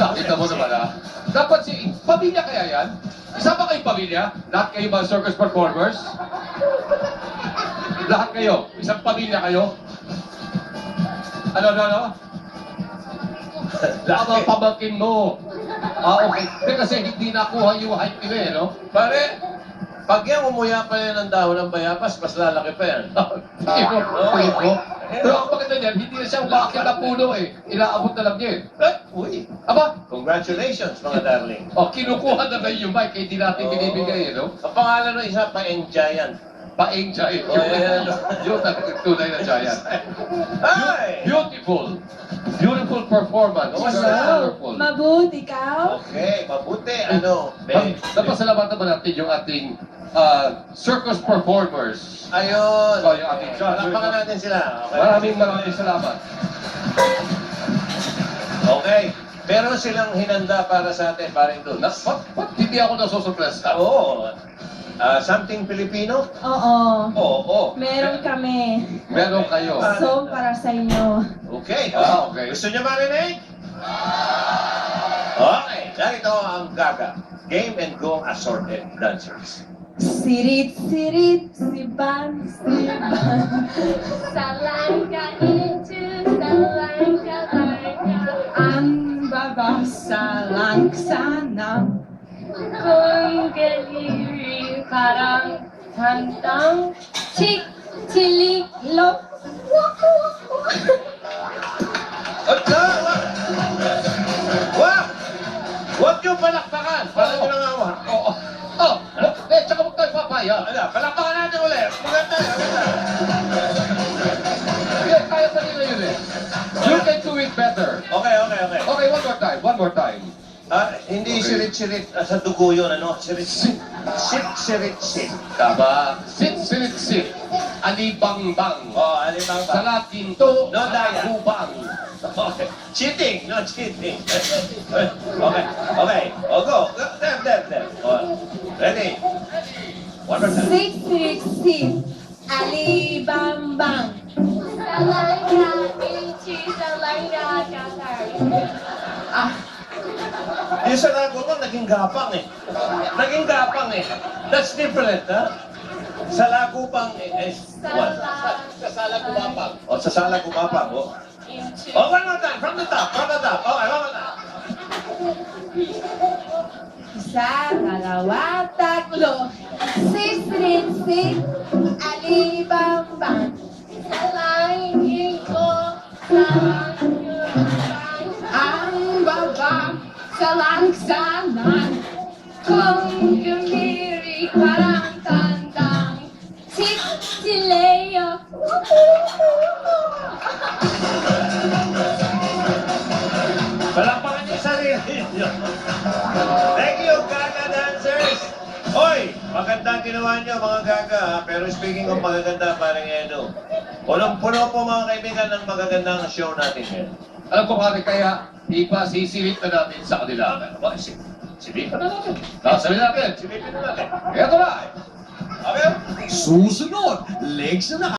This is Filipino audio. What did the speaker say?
Nakita mo naman dapat pamilya kaya yan? Isa ba kayong pamilya? Lahat kayo ba circus performers? Lahat kayo? Isang pamilya kayo? Ano? Lahat ang pamangkin mo. Okay. Kasi hindi nakuha yung hype nila eh, no? Pare, pag yan umuya pa yan ng dahon ng bayapas, mas lalaki pa yan. Tingin ko. Pero ang maganda niyan, hindi na siya umakit na puno eh. Inaabot na lang niya eh. Uy, Aba, congratulations mga darling. kinukuha na ba yung mic eh, hindi natin binibigay eh, no? Ang pangalan ng isa, Paeng Giant. Paeng giant. Ayan. Yung tunay na giant. Ay! Beautiful. Beautiful performance. Kumusta? Wonderful. Mabuti ikaw? Okay, mabuti. Ano? Napasalamatan ba natin yung ating circus performers? Ayun. Oh, yung ating judge. Palakpakan natin sila. Okay. Maraming salamat. Okay. Meron silang hinanda para sa atin, paring doon. What? Hindi ako nasusurpresa. Oo. Something Filipino? Oo. Oo. Meron kami. Meron kayo. So, para sa inyo. Okay. Okay. Gusto niyo marinig? Okay. Narito ang Gaga. Game and Go Assorted Dancers. Sirit-sirit, siban. Salangka into salangka langka. Ang baba sa langsana. Kung galiri parang tantang. Chik, chili, Lop. Huwag niyo palakpakan. Parang nyo lang awa. Tsaka huwag tayo papaya. Palakpakan natin ulit. Maganda. Kaya sa nila yun eh. You can do it better. Okay. Okay, one more time. Hindi Okay. sirit-sirit sa dugo yun, ano? Sirit-sit. Sirit-sit. Tama. Sit. Alibang-bang. Alimang Sa ba? Latin to, No, Daya. hubang. Okay. Cheating, not cheating. Okay. Go. There. Ready? One more time. Sirit-sirit, alibambang. salangka into salangka kakar. Yung sa lago ko, naging gapang eh. That's different, ha? Sa lago pang what? Sa sala kumapang. Sa sala gumapang, oh. Into One more time, from the top. Okay, one more time. Isa, dalawa, tatlo. Sirit-sirit, alibambang. salangin ko salangka. Ang baba sa langsanan. Kung gumiri parang tantang. Chik, chileo. Palakpakan niyo yung sarili niyo. Thank you, Gaga Dancers! Hoy! Magandang ginawa niyo, mga Gaga, ha? Pero speaking of magaganda, parang Edo, punong-puno po mga kaibigan ng magagandang show natin ngayon. Alam ko pare, kaya ipa sisirit na natin sa kanila. Sibikan na natin. Nasali natin. Silipin na natin. Ito na. Okay? Susunod, legs na